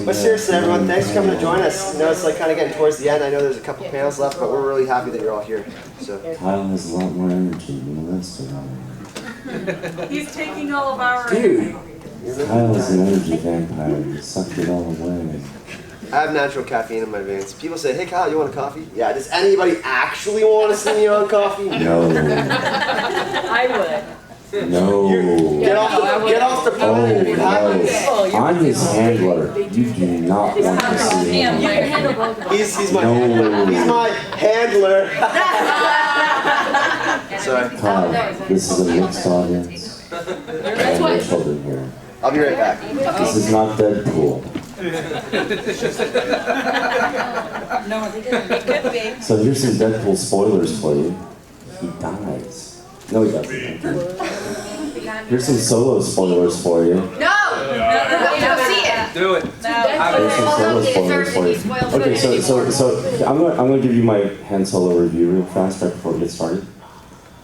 But seriously, everyone, thanks for coming to join us. I know it's like kind of getting towards the end. I know there's a couple panels left, but we're really happy that you're all here. So Kyle has a lot more energy than the rest of them. He's taking all of our dude, Kyle is an energy vampire. He sucked it all away. I have natural caffeine in my veins. People say, "Hey, Kyle, you want a coffee?" Yeah. Does anybody actually want to see me on coffee? No. I would. No. Get off the phone. Oh, no. I'm his handler. You do not want to see him. He's my handler. Sorry. Kyle, this is a mixed audience. There are no children here. I'll be right back. This is not Deadpool. No, it could be. So here's some Deadpool spoilers for you. He dies. No, he doesn't. Here's some Solo spoilers for you. No! No, see it. Do it. Here's some Solo spoilers for you. Okay, so I'm gonna give you my Han Solo review real fast right before we get started.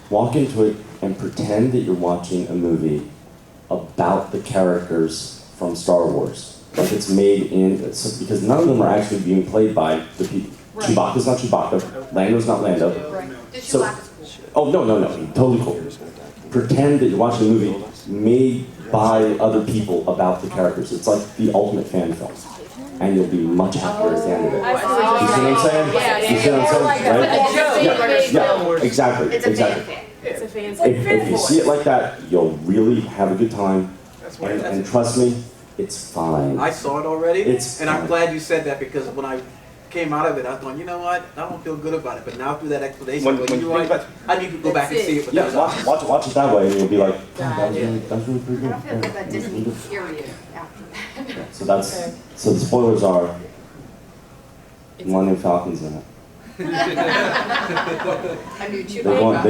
Walk into it and pretend that you're watching a movie about the characters from Star Wars. Like it's made in, because none of them are actually being played by the people. Right. Chewbacca's not Chewbacca. Lando's not Lando. Right. So, oh no, totally cool. Pretend that you're watching a movie made by other people about the characters. It's like the ultimate fan film. And you'll be much happier at the end of it. You see what I'm saying? You see what I'm saying? Right? Yeah, exactly. It's a fan film. If you see it like that, you'll really have a good time. And trust me, it's fine. I saw it already, It's and I'm fine. glad you said that because when I came out of it, I was going, you know what? I don't feel good about it. But now through that explanation, When you're you right. think I need to go back and see it. Yeah, watch it that way, and you'll be like, oh, that was really pretty good. I don't feel like that Disney period after that. Yeah, so the spoilers are Millennium Falcon's in it. I knew They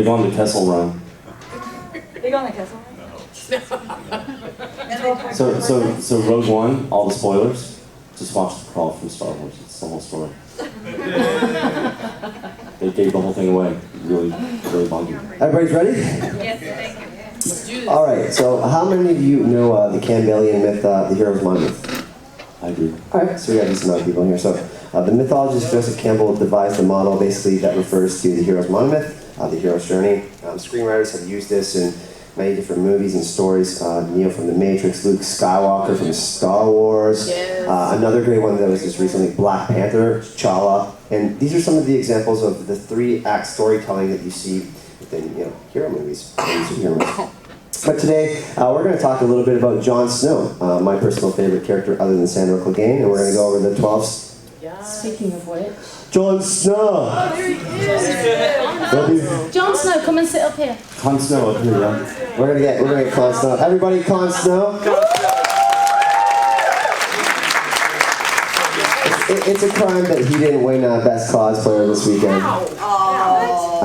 go on the Kessel Run. They go on the castle. So Rogue One, all the spoilers. Just watch the crawl from Star Wars. It's the whole story. They gave the whole thing away. Really bugged me. Everybody's ready? Yes, thank you. All right. So, how many of you know the Campbellian myth, the hero's Monomyth? I do. All right. So we have some other people in here. So, the mythologist Joseph Campbell devised a model, basically that refers to the hero's monomyth, the hero's journey. Screenwriters have used this in many different movies and stories. Neo from The Matrix, Luke Skywalker from Star Wars. Yes. Another great one that was just recently, Black Panther, T'Challa. And these are some of the examples of the 3-act storytelling that you see within, hero movies. But today, we're going to talk a little bit about Jon Snow, my personal favorite character other than Sandor Clegane, and we're going to go over the 12. Speaking of which. Jon Snow! Oh, there he is. Jon Snow, come and sit up here. Con Snow up here, yeah. We're gonna get Con Snow. Everybody, Con Snow. It's a crime that he didn't win Best Cosplayer this weekend. I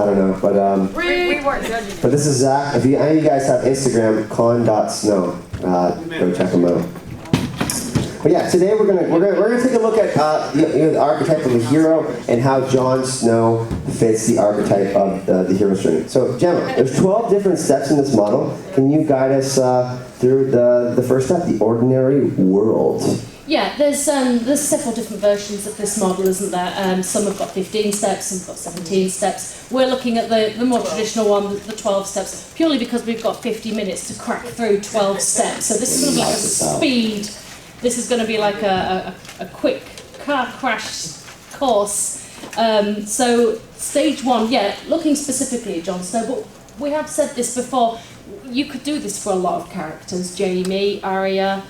don't know, but We weren't judging. but this is Zach. If any of you guys have Instagram, con.snow, go check him out. But yeah, today we're gonna take a look at the archetype of a hero and how Jon Snow fits the archetype of the hero's journey. So Gemma, there's 12 different steps in this model. Can you guide us through the first step, the ordinary world? Yeah, there's several different versions of this model, isn't there? Some have got 15 steps, some have got 17 steps. We're looking at the more traditional one, the 12 steps, purely because we've got 50 minutes to crack through 12 steps. So this is going to be like a speed. This is going to be like a quick car crash course. So stage 1, yeah, looking specifically at Jon Snow, but we have said this before. You could do this for a lot of characters: Jaime, Arya,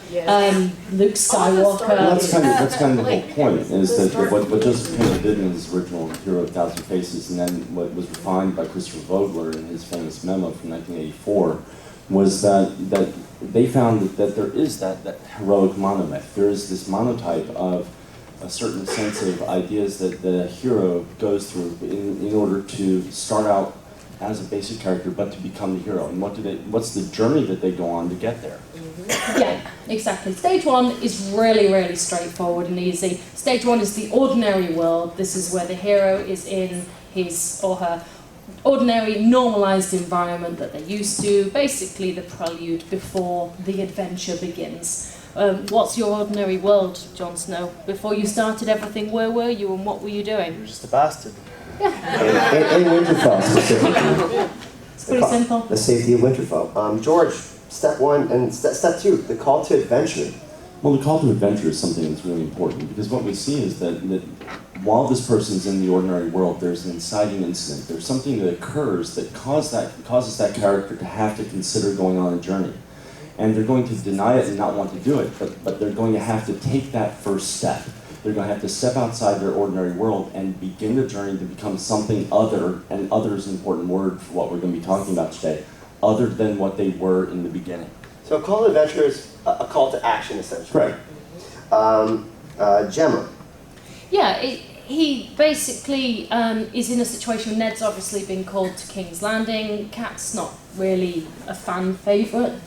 Luke Skywalker. Well, that's kind of the whole point. Is that what Joseph Campbell did in his original Hero of a Thousand Faces, and then what was refined by Christopher Vogler in his famous memo from 1984, was that they found that there is that heroic monomyth. There is this monotype of a certain sense of ideas that the hero goes through in order to start out as a basic character, but to become the hero. And what's the journey that they go on to get there? Yeah, exactly. Stage 1 is really, really straightforward and easy. Stage 1 is the ordinary world. This is where the hero is in his or her ordinary, normalised environment that they're used to, basically the prelude before the adventure begins. What's your ordinary world, Jon Snow? Before you started everything, where were you and what were you doing? You're just a bastard. In Winterfell, specifically. It's pretty simple. The safety of Winterfell. George, step one, and step two, the call to adventure. Well, the call to adventure is something that's really important, because what we see is that while this person's in the ordinary world, there's an inciting incident. There's something that occurs that causes that character to have to consider going on a journey. And they're going to deny it and not want to do it, but they're going to have to take that first step. They're going to have to step outside their ordinary world and begin the journey to become something other, and other is an important word for what we're going to be talking about today, other than what they were in the beginning. So a call to adventure is a call to action, essentially. Right. Gemma. Yeah, he basically is in a situation. Ned's obviously been called to King's Landing. Cat's not really a fan favourite.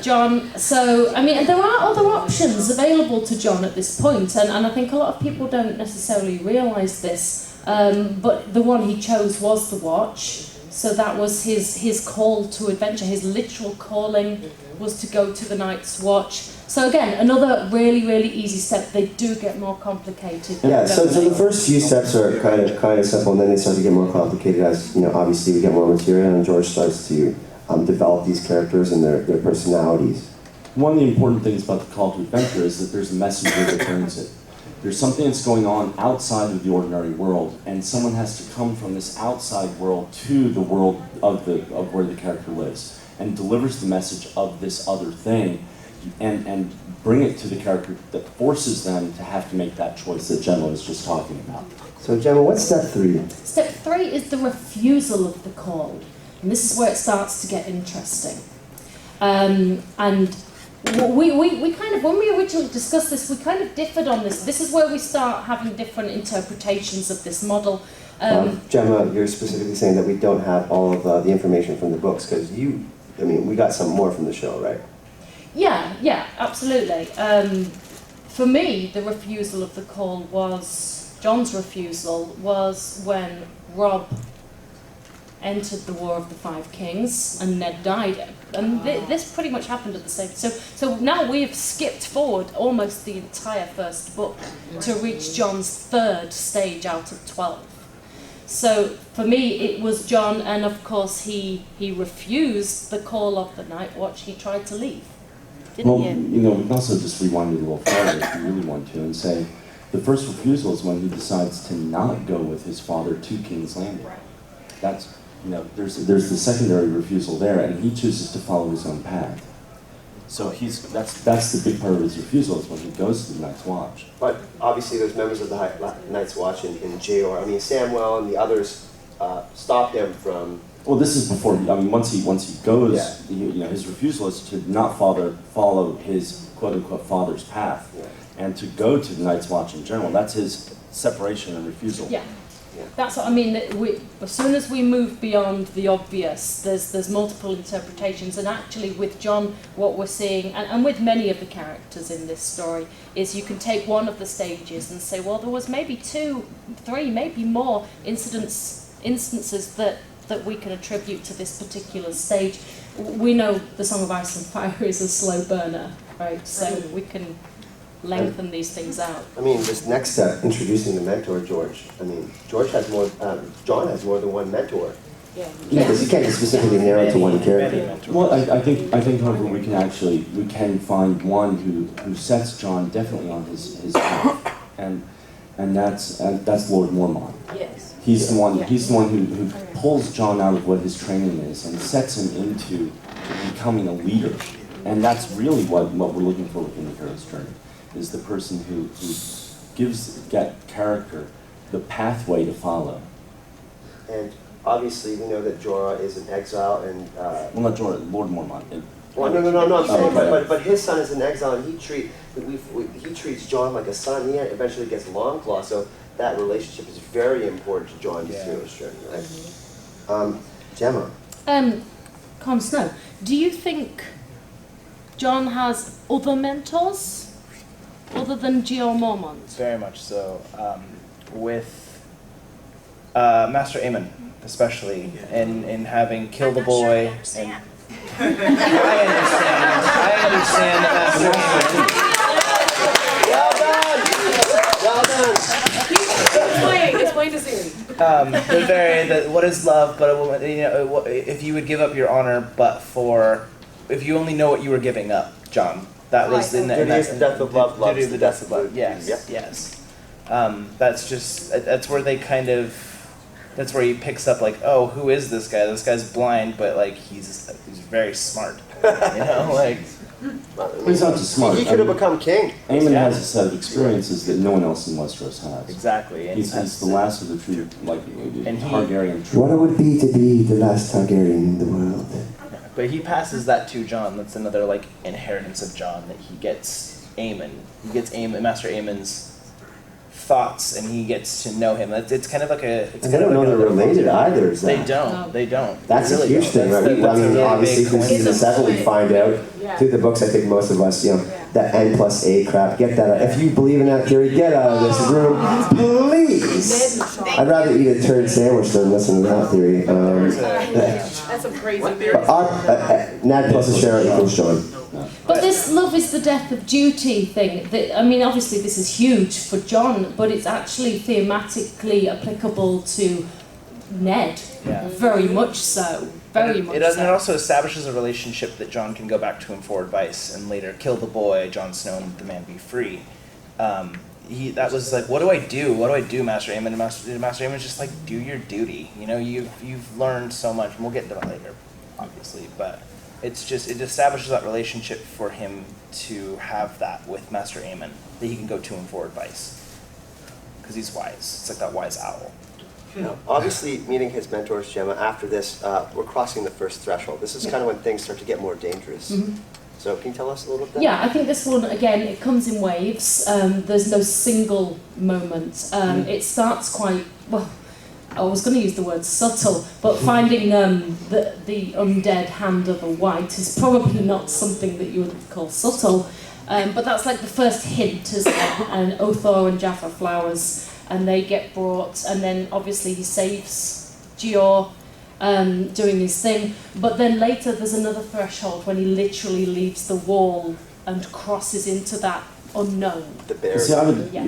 Jon. So I mean, there are other options available to Jon at this point, and I think a lot of people don't necessarily realise this. But the one he chose was the Watch. So that was his call to adventure. His literal calling was to go to the Night's Watch. So again, another really, really easy step. They do get more complicated. Yeah, so the first few steps are kind of simple, and then they start to get more complicated as, obviously we get more material, and George starts to develop these characters and their personalities. One of the important things about the call to adventure is that there's a messenger that brings it. There's something that's going on outside of the ordinary world, and someone has to come from this outside world to the world of where the character lives, and delivers the message of this other thing, and bring it to the character that forces them to have to make that choice that Gemma was just talking about. So Gemma, what's step three? Step three is the refusal of the call, and this is where it starts to get interesting. And we kind of, when we originally discussed this, we kind of differed on this. This is where we start having different interpretations of this model. Gemma, you're specifically saying that we don't have all of the information from the books, because we got some more from the show, right? Yeah, absolutely. For me, the refusal of the call Jon's refusal was when Robb entered the War of the Five Kings and Ned died. And this pretty much happened at the same time. So now we've skipped forward almost the entire first book to reach Jon's third stage out of 12. So for me, it was Jon, and of course he refused the call of the Night Watch. He tried to leave, didn't you? We can also just rewind it a little further if you really want to, and say the first refusal is when he decides to not go with his father to King's Landing. That's there's the secondary refusal there, and he chooses to follow his own path. So that's the big part of his refusal, is when he goes to the Night's Watch. But obviously there's members of the Night's Watch in Jeor. I mean, Samwell and the others stopped him from... Well, this is before, once he goes, his refusal is to not follow his quote-unquote father's path, and to go to the Night's Watch in general. That's his separation and refusal. Yeah. That's what I mean. As soon as we move beyond the obvious, there's multiple interpretations. And actually, with Jon, what we're seeing, and with many of the characters in this story, is you can take one of the stages and say, well, there was maybe 2, 3, maybe more instances that we can attribute to this particular stage. We know the Song of Ice and Fire is a slow burner, right? So we can lengthen these things out. I mean, this next step, introducing the mentor, George. I mean, Jon has more than one mentor. Yeah. Because you can't specifically narrow it to one character. Well, I think, however, we can find one who sets Jon definitely on his path, and that's Lord Mormont. Yes. He's the one who pulls Jon out of what his training is and sets him into becoming a leader, and that's really what we're looking for within the hero's journey. Is the person who gives that character the pathway to follow. And obviously, we know that Jorah is in exile, and well, not Jorah, Lord Mormont. Well, no. I'm saying, but his son is in exile, and he treats Jon like a son. He eventually gets Longclaw, so that relationship is very important to Jon's hero's journey, right? Gemma. Jon Snow, do you think Jon has other mentors other than Jeor Mormont? Very much so. With Master Aemon, especially, in having killed the boy. And I understand that Master Aemon. Explain to Siri. What is love but a woman? If you would give up your honor, but if you only know what you were giving up, John. That was Duty is the death of love, love is the death of love. Yes, Yep. yes. That's where they kind of. That's where he picks up like, oh, who is this guy? This guy's blind, but like he's very smart. He's not just smart. He could have become king. Aemon has a set of experiences that no one else in Westeros has. Exactly. And He's the last of the true, Targaryen true. What it would be to be the last Targaryen in the world. But he passes that to Jon. That's another inheritance of Jon, that he gets Aemon. He gets Master Aemon's thoughts, and he gets to know him. It's kind of like a. And they don't know they're related either. Is that? They don't. They don't. That's they really a huge thing, right? Obviously, through season 7, we find out through the books. I think most of us, that N+A crap. Get that out. If you believe in that theory, get out of this room, please. I'd rather eat a turd sandwich than listen to that theory. That's some crazy theory. Nad plus a share equals Jon. But this love is the death of duty thing, obviously this is huge for Jon, but it's actually thematically applicable to Ned. Yeah. Very much so. Very much It so. also establishes a relationship that Jon can go back to him for advice, and later kill the boy, Jon Snow, and the man be free. That was like, what do I do? What do I do, Master Aemon? And Master Aemon's just like, do your duty. You've learned so much, and we'll get to that later, obviously, but it establishes that relationship for him to have that with Master Aemon, that he can go to him for advice. Because he's wise. It's like that wise owl. Obviously, meeting his mentors, Gemma, after this, we're crossing the first threshold. This is kind of when things start to get more dangerous. Mm-hmm. So can you tell us a little bit? Yeah, I think this one, again, it comes in waves. There's no single moment. It starts quite, well, I was going to use the word subtle, but finding the undead hand of a white is probably not something that you would call subtle. But that's like the first hint, isn't it? And Othor and Jaffa flowers, and they get brought, and then obviously he saves Gior doing his thing. But then later there's another threshold when he literally leaves the wall and crosses into that unknown. The bear. See, I would, Yeah.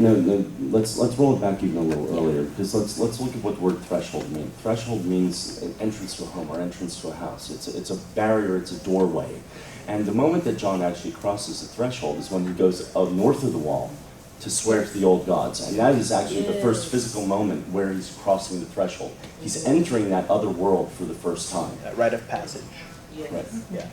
let's roll it back even a little earlier, because let's look at what the word threshold means. Threshold means an entrance to a home or entrance to a house. It's a barrier, it's a doorway. And the moment that Jon actually crosses the threshold is when he goes north of the wall to swear to the old gods. And that is actually the first physical moment where he's crossing the threshold. He's entering that other world for the first time. That rite of passage. Right. Yeah.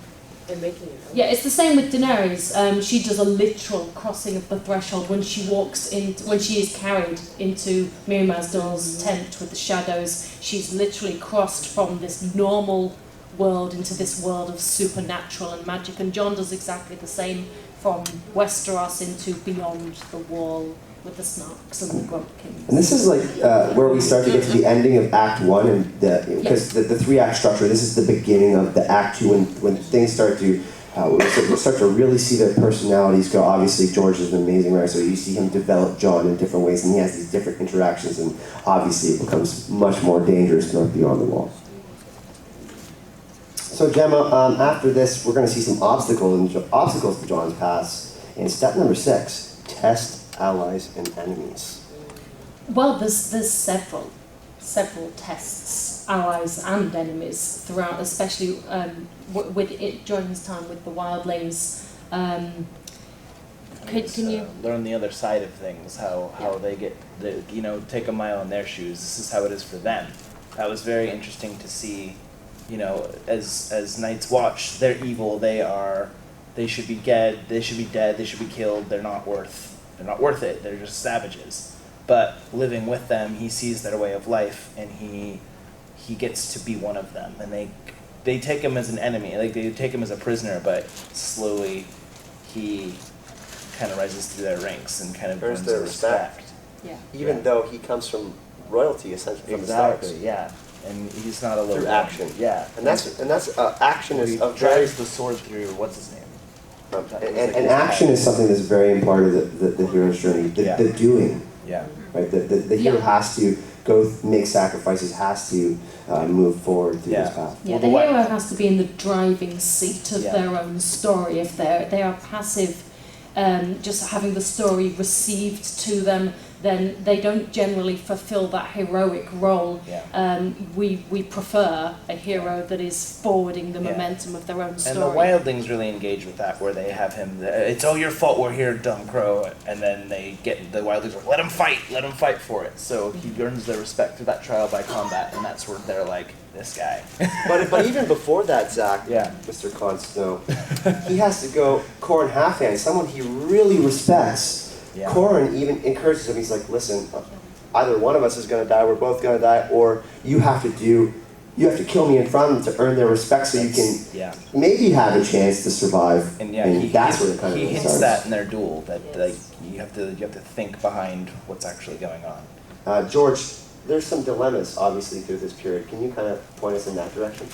And making it. Yeah, it's the same with Daenerys. She does a literal crossing of the threshold when she when she is carried into Mir Mazdor's tent with the shadows. She's literally crossed from this normal world into this world of supernatural and magic. And Jon does exactly the same from Westeros into beyond the wall with the Snarks and the Grumpkins. And this is like where we start to get to the ending of Act 1, and because the 3-act structure, this is the beginning of the Act 2, when things start to, we start to really see their personalities go. Obviously, George is an amazing writer, so you see him develop Jon in different ways, and he has these different interactions, and obviously it becomes much more dangerous north beyond the wall. So Gemma, after this, we're going to see some obstacles to Jon's path. In step number 6, test allies and enemies. Well, there's several tests, allies and enemies throughout, especially with it during his time with the wildlings. Can you learn the other side of things? How they get take a mile in their shoes. This is how it is for them. That was very interesting to see. As Night's Watch, they're evil. They should be dead. They should be killed. They're not worth it. They're just savages. But living with them, he sees their way of life, and he gets to be one of them. And they take him as an enemy. Like, they take him as a prisoner, but slowly he kind of rises through their ranks and kind of earns their respect. Yeah. Even though he comes from royalty, essentially from the Starks. Exactly. Yeah. And he's not a little Through action. Yeah. And that's action is a very drives the sword through what's his name. and action is something that's very important of the hero's journey. The doing. Yeah. Right. The hero has to go make sacrifices, has to move forward through this path. Yeah, Well, the the hero has to be in the driving seat of their own story. If they are passive, just having the story received to them, then they don't generally fulfill that heroic role. Yeah. We prefer a hero that is forwarding the momentum of their own story. And the wildlings really engage with that, where they have him, it's all your fault, we're here, dumb crow, and then they get, the wildlings are, let him fight for it. So he earns their respect through that trial by combat, and that's where they're like, this guy. But even before that, Zach, Mr. Jon Snow, he has to go Corrin Halfhand, someone he really respects. Yeah. Corrin even encourages him. He's like, listen, either one of us is going to die, we're both going to die, or you have to kill me in front of them to earn their respect so you can maybe have a chance to survive. And that's where it kind of he hints starts. that in their duel, that like you have to think behind what's actually going on. George, there's some dilemmas obviously through this period. Can you kind of point us in that direction?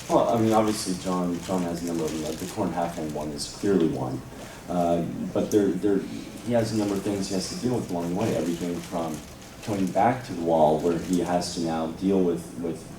Well, I mean, obviously, John has a number of them. The Corrin Halfhand one is clearly one, but he has a number of things he has to deal with along the way. Everything from coming back to the wall, where he has to now deal with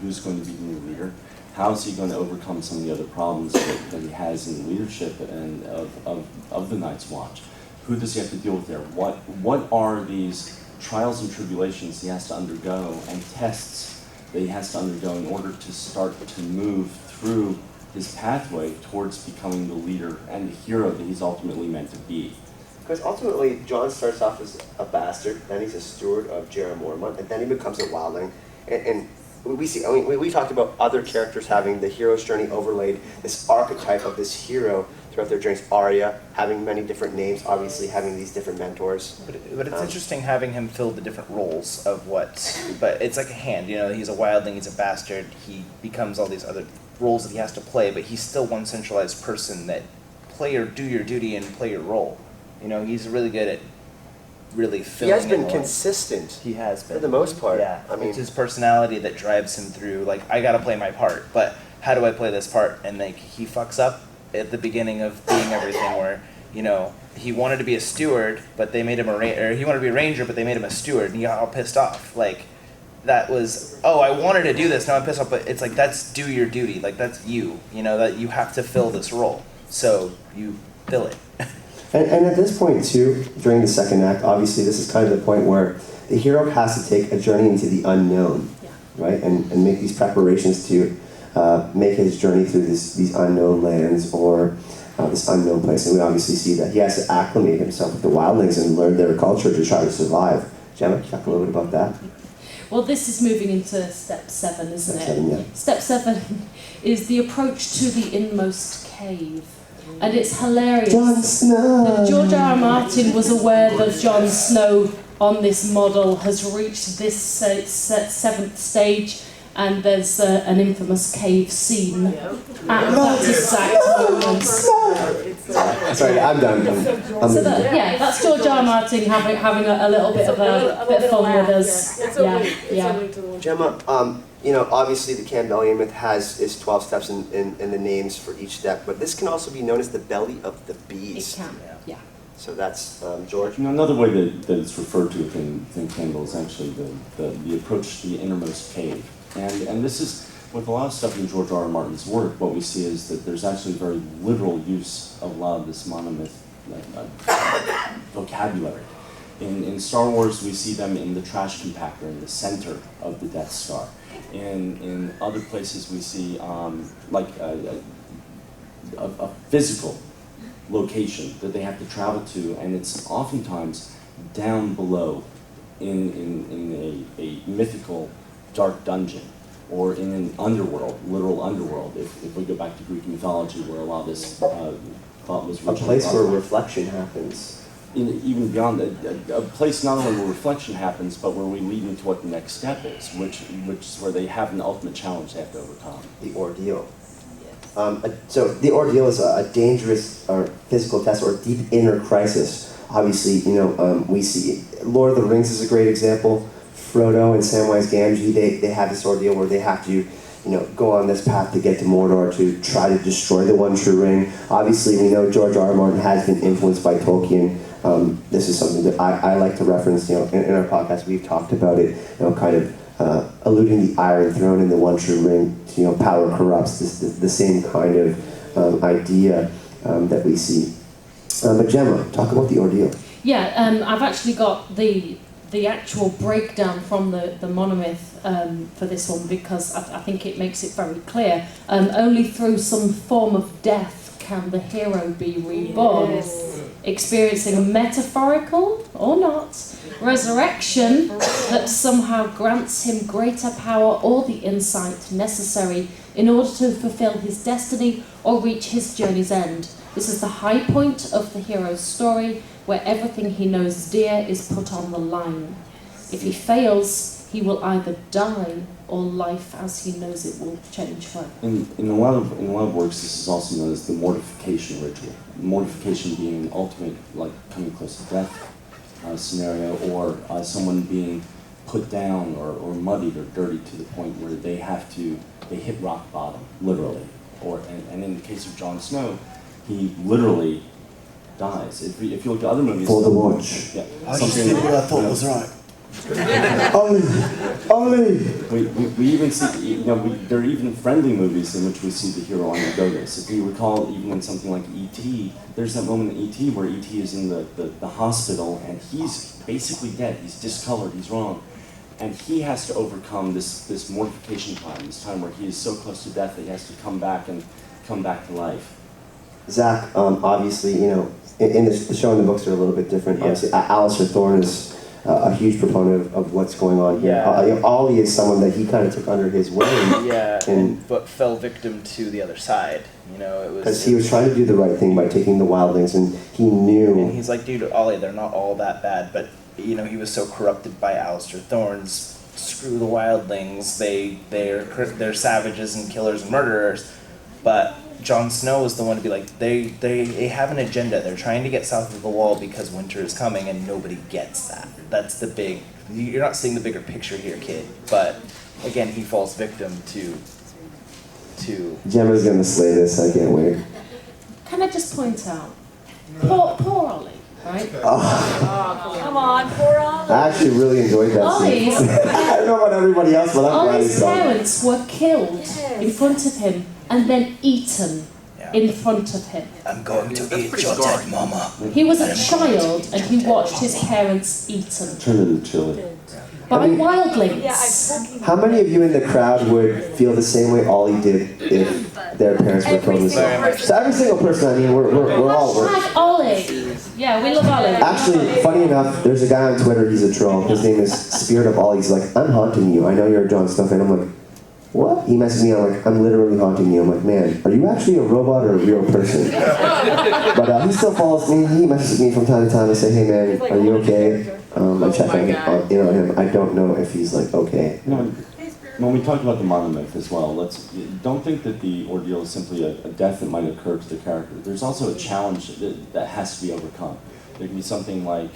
who's going to be the new leader. How is he going to overcome some of the other problems that he has in leadership and of the Night's Watch? Who does he have to deal with there? What are these trials and tribulations he has to undergo and tests that he has to undergo in order to start to move through his pathway towards becoming the leader and the hero that he's ultimately meant to be? Because ultimately, Jon starts off as a bastard, then he's a steward of Jerem Mormont, and then he becomes a wildling. And we see, I mean, we talked about other characters having the hero's journey overlaid, this archetype of this hero throughout their journeys. Arya, having many different names, obviously having these different mentors. But it's interesting having him fill the different roles of but it's like a hand, he's a wildling, he's a bastard, he becomes all these other roles that he has to play, but he's still one centralized person that do your duty and play your role. He's really good at really filling. He has been consistent. He has been. For the most part. Yeah. I mean, it's his personality that drives him through, like, I gotta play my part, but how do I play this part? And like, he fucks up at the beginning of being everything where, he wanted to be a steward, but they made him he wanted to be a ranger, but they made him a steward, and he got all pissed off. Like, that was, I wanted to do this, now I'm pissed off, but it's like, that's do your duty, like, that's you, that you have to fill this role, so you fill it. And at this point, too, during the second act, obviously this is kind of the point where the hero has to take a journey into the unknown, right? And make these preparations to make his journey through these unknown lands or this unknown place. And we obviously see that he has to acclimate himself with the wildlings and learn their culture to try to survive. Gemma, can you talk a little bit about that? Well, this is moving into step 7, isn't it? Step 7, yeah. Step 7 is the approach to the inmost cave. And it's hilarious. Jon Snow! That George R. R. Martin was aware that Jon Snow on this model has reached this 7th stage, and there's an infamous cave scene at that exact moment. Sorry, I'm done. That's George R. R. Martin having a little bit of fun with us. It's a wink. It's a wink to watch. Gemma, obviously the Campbellian myth has its 12 steps in the names for each step, but this can also be known as the belly of the beast. It can, yeah. So that's George. Another way that it's referred to within Campbell is actually the approach to the innermost cave. And this is, with a lot of stuff in George R. R. Martin's work, what we see is that there's actually very literal use of a lot of this monomyth vocabulary. In Star Wars, we see them in the trash compactor in the center of the Death Star. In other places, we see a physical location that they have to travel to, and it's oftentimes down below in a mythical dark dungeon, or in an underworld, literal underworld, if we go back to Greek mythology, where a lot of this thought was a place where reflection happens. Even beyond that, a place not only where reflection happens, but where we lead into what the next step is, which is where they have an ultimate challenge they have to overcome. The ordeal. So the ordeal is a dangerous or physical test or deep inner crisis. Obviously, we see Lord of the Rings is a great example. Frodo and Samwise Gamgee, they have this ordeal where they have to, go on this path to get to Mordor to try to destroy the One True Ring. Obviously, we know George R. R. Martin has been influenced by Tolkien. This is something that I like to reference. In our podcast, we've talked about it. Kind of alluding the Iron Throne in the One True Ring, power corrupts, the same kind of idea that we see. But Gemma, talk about the ordeal. Yeah, I've actually got the actual breakdown from the Monomyth for this one, because I think it makes it very clear. Only through some form of death can the hero be reborn, experiencing a metaphorical, or not, resurrection that somehow grants him greater power or the insight necessary in order to fulfill his destiny or reach his journey's end. This is the high point of the hero's story, where everything he knows dear is put on the line. If he fails, he will either die or life as he knows it will change forever. In a lot of works, this is also known as the mortification ritual. Mortification being an ultimate, like coming close to death scenario, or someone being put down or muddied or dirty to the point where they hit rock bottom, literally. And in the case of Jon Snow, he literally dies. If you look at other movies, For the watch. Yeah, I just did what I thought was right. Only. We even see, there are even friendly movies in which we see the hero undergo this. If you recall, even in something like E.T., there's that moment in E.T. where E.T. is in the hospital and he's basically dead. He's discolored. He's wrong. And he has to overcome this mortification time, this time where he is so close to death that he has to come back to life. Zach, obviously, in the show and the books are a little bit different. Yeah. Obviously, Alistair Thorne is a huge proponent of what's going on here. Yeah. Ollie is someone that he kind of took under his wing. Yeah, but fell victim to the other side. It was Because he was trying to do the right thing by taking the wildlings, and he knew. And he's like, dude, Ollie, they're not all that bad, but he was so corrupted by Alistair Thorne's screw the wildlings. They're savages and killers and murderers, but Jon Snow is the one to be like, they have an agenda. They're trying to get south of the wall because winter is coming, and nobody gets that. That's the big. You're not seeing the bigger picture here, kid. But again, he falls victim to. Gemma's gonna slay this. I can't wait. Can I just point out, poor Ollie, right? Come on, poor Ollie. I actually really enjoyed that scene. Ollie's, I don't know about everybody else, but I'm glad Ollie's he's gone. parents were killed in front of him and then eaten in front of him. I'm going to eat your dead mama. He was a child and he watched his parents eaten Turn into chili. by wildlings. Yeah, I fucking. How many of you in the crowd would feel the same way Ollie did if their parents were killed in the same? So every single person. I mean, we're all. Hashtag Ollie. Yeah, we love Ollie. Actually, funny enough, there's a guy on Twitter. He's a troll. His name is Spirit of Ollie. He's like, I'm haunting you. I know you're a Jon Snow fan. I'm like, what? He messages me. I'm like, I'm literally haunting you. I'm like, man, are you actually a robot or a real person? But he still follows me. He messages me from time to time and say, hey man, are you okay? I check on him. I don't know if he's like okay. When we talked about the Monomyth as well, don't think that the ordeal is simply a death that might occur to the character. There's also a challenge that has to be overcome. There can be something like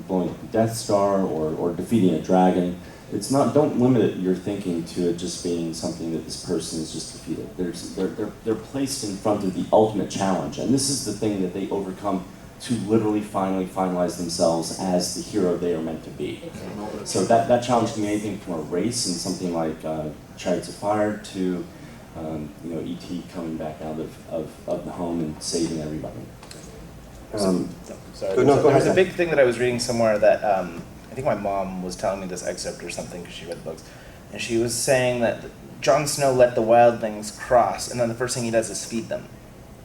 blowing up the Death Star or defeating a dragon. It's not. Don't limit your thinking to it just being something that this person is just defeated. They're placed in front of the ultimate challenge, and this is the thing that they overcome to literally finally finalize themselves as the hero they are meant to be. So that challenge can be anything from a race and something like Chariots of Fire to E.T. coming back out of the home and saving everybody. Sorry. Go There was ahead. a big thing that I was reading somewhere that I think my mom was telling me this excerpt or something because she read the books, and she was saying that Jon Snow let the wildlings cross, and then the first thing he does is feed them,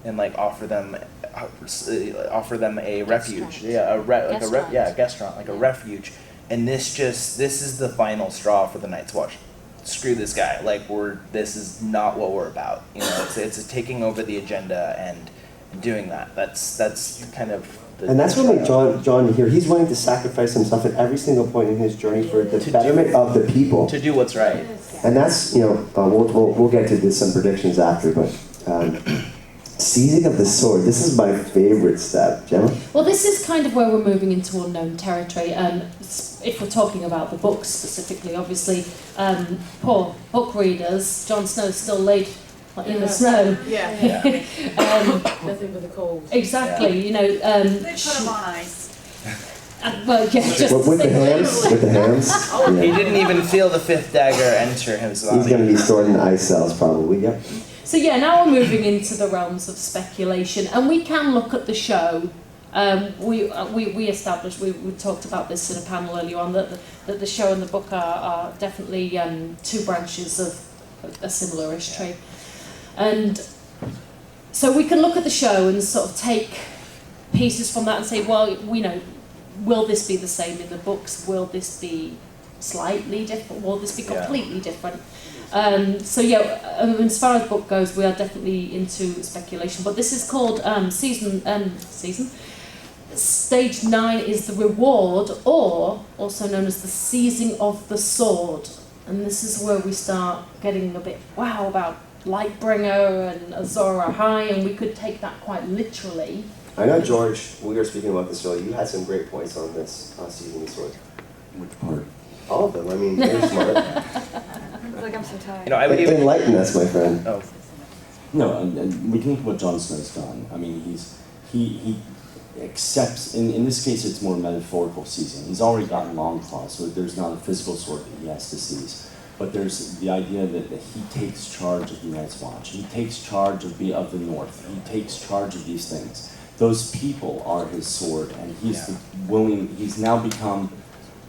and like offer them a refuge, a restaurant, like a refuge, and this is the final straw for the Night's Watch. Screw this guy, this is not what we're about. It's taking over the agenda and doing that. That's kind of. And that's what made John here. He's willing to sacrifice himself at every single point in his journey for the betterment of the people. To do what's right. And that's, we'll get to some predictions after, but seizing of the sword, this is my favorite step. Gemma? Well, this is kind of where we're moving into unknown territory. If we're talking about the books specifically, obviously, poor book readers, Jon Snow is still laid in the snow. Yeah. Nothing but the cold. Exactly, They put him on ice. Well, yeah, just With the hands? With the hands? He Yeah. didn't even feel the fifth dagger enter his body. He's going to be stored in the ice cells, probably. Yep. So yeah, now we're moving into the realms of speculation, and we can look at the show. We established, we talked about this in a panel earlier on, that the show and the book are definitely two branches of a similar-ish tree. And so we can look at the show and sort of take pieces from that and say, well, will this be the same in the books? Will this be slightly different? Will this be completely different? So yeah, as far as the book goes, we are definitely into speculation. But this is called Stage 9 is the reward, or also known as the seizing of the sword. And this is where we start getting a bit wow about Lightbringer and Azor Ahai, and we could take that quite literally. I know, George, we were speaking about this earlier. You had some great points on this, season the sword. Which part? All of them. I mean, you're smart. I feel like I'm so tired. I would even. Enlighten us, my friend. Oh, No, and we can look at what Jon Snow's done. I mean, he accepts, in this case it's more metaphorical seizing. He's already gotten Longclaw, so there's not a physical sword that he has to seize. But there's the idea that he takes charge of the Night's Watch. He takes charge of the North. He takes charge of these things. Those people are his sword, and he's now become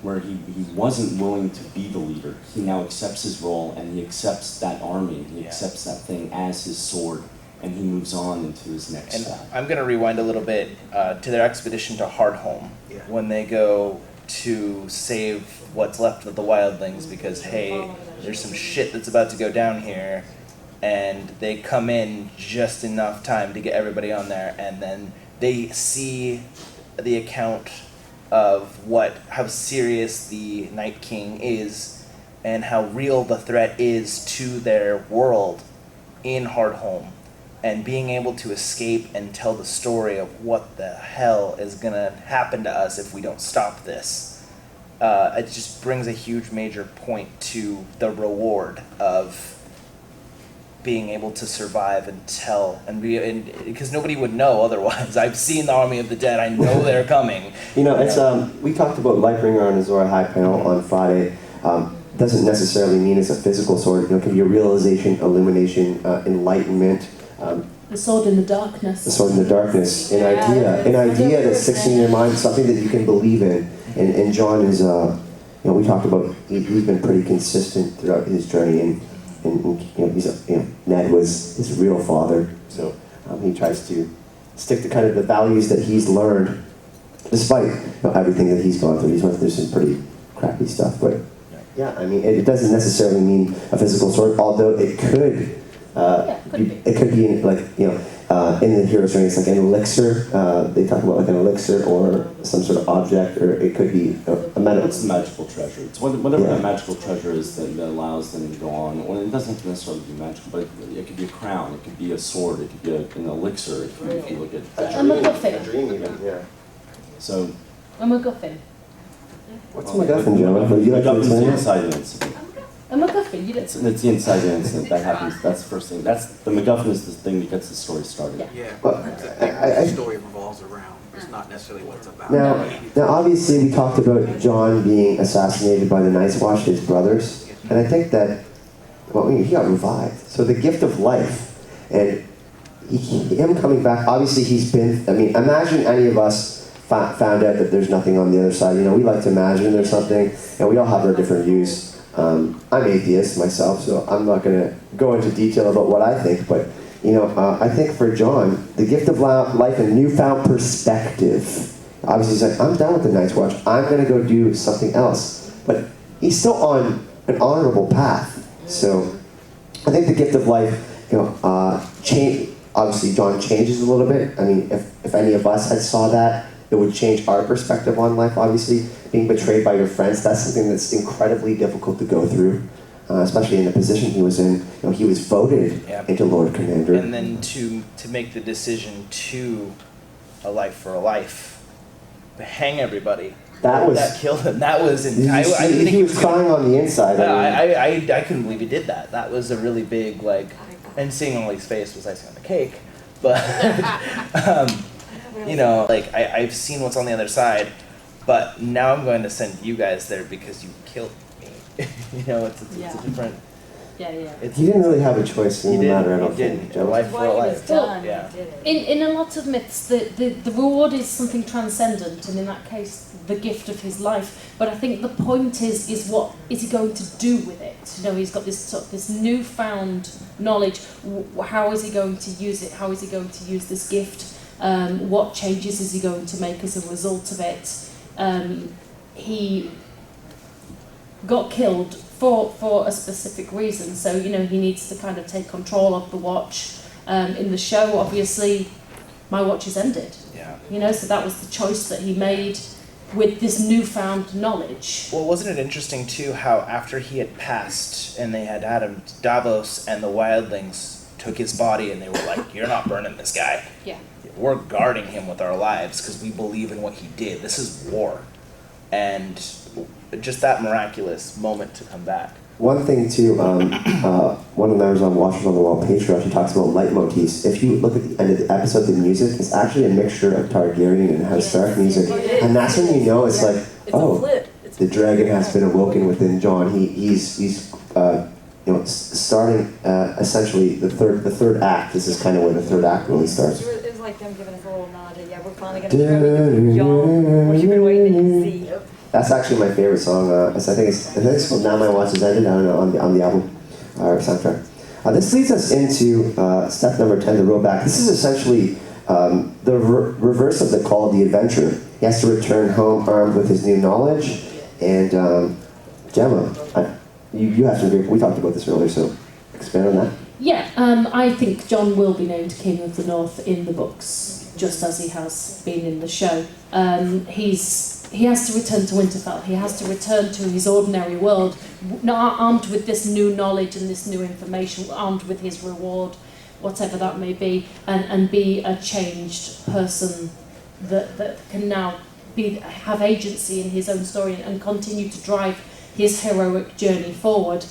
where he wasn't willing to be the leader. He now accepts his role, and he accepts that army, he accepts that thing as his sword, and he moves on into his next And step. I'm going to rewind a little bit to their expedition to Hardhome, when they go to save what's left of the wildlings because, hey, there's some shit that's about to go down here, and they come in just enough time to get everybody on there, and then they see the account of how serious the Night King is and how real the threat is to their world in Hardhome. And being able to escape and tell the story of what the hell is going to happen to us if we don't stop this. It just brings a huge major point to the reward of being able to survive and tell, and because nobody would know otherwise. I've seen the Army of the Dead. I know they're coming. It's we talked about Lightbringer on the Azor Ahai panel on Friday. Doesn't necessarily mean it's a physical sword. It can be a realization, illumination, enlightenment. The sword in the darkness. The sword in the darkness, an idea that sticks in your mind, something that you can believe in. And Jon is, we talked about, he's been pretty consistent throughout his journey, and Ned was his real father, so he tries to stick to kind of the values that he's learned, despite everything that he's gone through. He's went through some pretty crappy stuff, but yeah, I mean, it doesn't necessarily mean a physical sword, although it could. It could be in the hero's journey, it's like an elixir. They talk about like an elixir or some sort of object, or it could be a medical. It's the magical treasure. It's whatever that magical treasure is that allows them to go on. Well, it doesn't have to necessarily be magical, but it could be a crown, it could be a sword, it could be an elixir. If you look at A MacGuffin. A dream, even. Yeah. So. A MacGuffin. What's a MacGuffin, John? Would you like to MacGuffin's the explain it? inside incident. A MacGuffin, you It's the inside incident that happens. That's the first thing. The MacGuffin is the thing that gets the story started. Yeah, Well, that's the thing the story revolves around. It's not necessarily what it's about. Now, obviously, we talked about Jon being assassinated by the Night's Watch, his brothers, and I think that, he got revived. So the gift of life, and him coming back, obviously imagine any of us found out that there's nothing on the other side. We like to imagine there's something, and we all have our different views. I'm atheist myself, so I'm not going to go into detail about what I think, but I think for Jon, the gift of life and newfound perspective. Obviously, he's like, I'm done with the Night's Watch. I'm going to go do something else. But he's still on an honorable path. So I think the gift of life, change. Obviously, Jon changes a little bit. I mean, if any of us had saw that, it would change our perspective on life. Obviously, being betrayed by your friends, that's something that's incredibly difficult to go through. Especially in the position he was in. He was voted into Lord Commander. And then to make the decision to a life for a life, hang everybody. That killed him. That was intense. I didn't think he was crying on the inside. I couldn't believe he did that. That was a really big and seeing Ollie's face was icing on the cake. But I've seen what's on the other side. But now I'm going to send you guys there because you killed me. It's a different. Yeah. It's, He didn't really have a choice in He the didn't. matter, I He don't didn't. think, A Joe. life for a Why he life. was done, Yeah. he did it. In a lot of myths, the reward is something transcendent, and in that case, the gift of his life. But I think the point is what is he going to do with it? He's got this sort of this newfound knowledge. How is he going to use it? How is he going to use this gift? What changes is he going to make as a result of it? He got killed for a specific reason, so he needs to kind of take control of the watch. In the show, obviously, my watch is ended. Yeah. So that was the choice that he made with this newfound knowledge. Well, wasn't it interesting too how after he had passed and they had him, Davos and the wildlings took his body and they were like, "You're not burning this guy. Yeah. We're guarding him with our lives because we believe in what he did. This is war." And just that miraculous moment to come back. One thing too, one of the members on Watchers on the Wall, Patreon, she talks about leitmotifs. If you look at the end of the episode, the music is actually a mixture of Targaryen and House Stark music, and that's when you know it's like, oh, the dragon has been awoken within Jon. He's starting essentially the third act. This is kind of where the third act really starts. It was like them giving us a little nod. Yeah, we're finally going to show Jon what you've been waiting to see. That's actually my favorite song. I think it's called "Now My Watch Is Ended." I don't know, on the album or soundtrack. This leads us into step number 10, the rollback. This is essentially the reverse of the call of the adventurer. He has to return home armed with his new knowledge. And Gemma, you have to agree. We talked about this earlier, so expand on that. Yeah, I think Jon will be named King of the North in the books, just as he has been in the show. He has to return to Winterfell. He has to return to his ordinary world, not armed with this new knowledge and this new information, armed with his reward, whatever that may be, and be a changed person that can now have agency in his own story and continue to drive his heroic journey forward.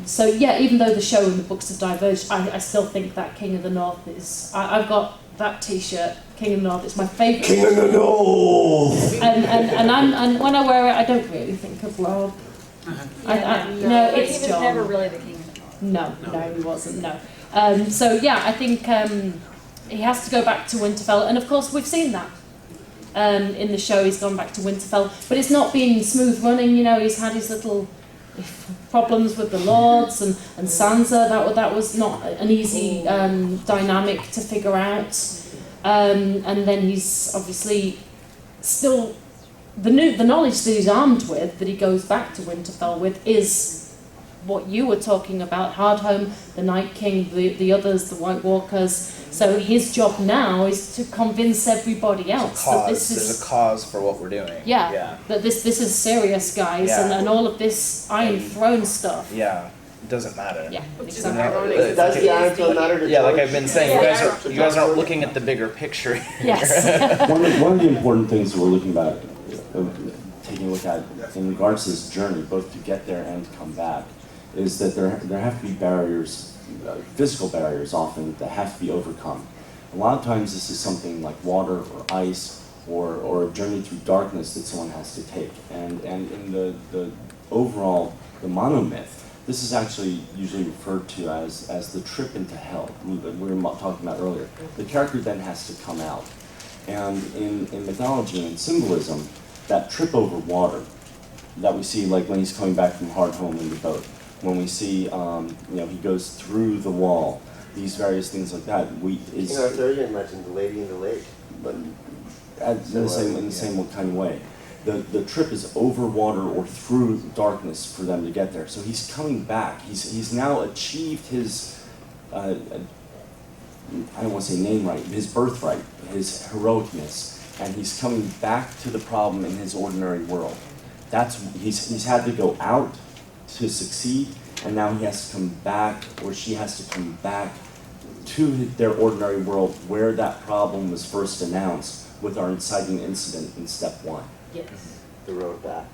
So yeah, even though the show and the books have diverged, I still think that King of the North is... I've got that T-shirt, King of the North. It's my favourite. King of the North. And when I wear it, I don't really think of Rob. No, it's he was Jon. never really the king of the North. No, he wasn't. No. So yeah, I think he has to go back to Winterfell, and of course we've seen that. In the show, he's gone back to Winterfell, but it's not been smooth running. He's had his little problems with the Lords and Sansa. That was not an easy dynamic to figure out. And then he's obviously still the knowledge that he's armed with, that he goes back to Winterfell with, is what you were talking about: Hardhome, the Night King, the others, the White Walkers. So his job now is to convince everybody else that this is... There's a cause for what we're doing. Yeah. That this is serious, guys, and all of this Iron Throne stuff. Yeah, it doesn't matter. Yeah, Which is exactly. ironic. Does the Iron Throne matter to Yeah, like George? I've been saying, you guys aren't looking at the bigger picture. Yes. One of the important things that we're looking at, taking a look at in regards to this journey, both to get there and to come back, is that there have to be barriers, physical barriers often, that have to be overcome. A lot of times this is something like water or ice or a journey through darkness that someone has to take. And in the overall, the monomyth, this is actually usually referred to as the trip into hell, we were talking about earlier. The character then has to come out. And in mythology and in symbolism, that trip over water that we see, like when he's coming back from Hardhome in the boat, when we see, he goes through the wall, these various things like that. Arthurian legend, the Lady in the Lake. But in the same kind of way. The trip is over water or through darkness for them to get there. So he's coming back. He's now achieved his, I don't want to say name right, his birthright, his heroicness, and he's coming back to the problem in his ordinary world. He's had to go out to succeed, and now he has to come back, or she has to come back to their ordinary world where that problem was first announced with our inciting incident in step 1. Yes. the road back.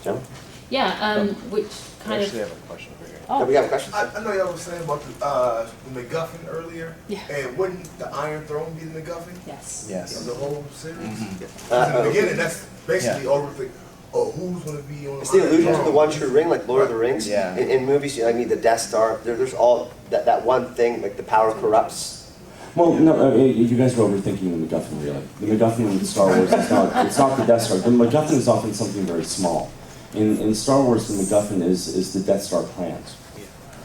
Joe? which I kind actually of. have a question for you. Yeah, we have questions. I know y'all was saying about the MacGuffin earlier. Yeah. And wouldn't the Iron Throne be the MacGuffin Yes. Yes. of the whole series? Mhm. 'Cause in the beginning, that's basically over the, who's going to be on It's the illusion to the throne? one true ring, like Lord of the Rings. Yeah. In movies, I mean, the Death Star. There's all that one thing, like the power corrupts. Well, no, you guys are overthinking the MacGuffin, really. The MacGuffin in Star Wars is not, it's not the Death Star. The MacGuffin is often something very small. In Star Wars, the MacGuffin is the Death Star plans.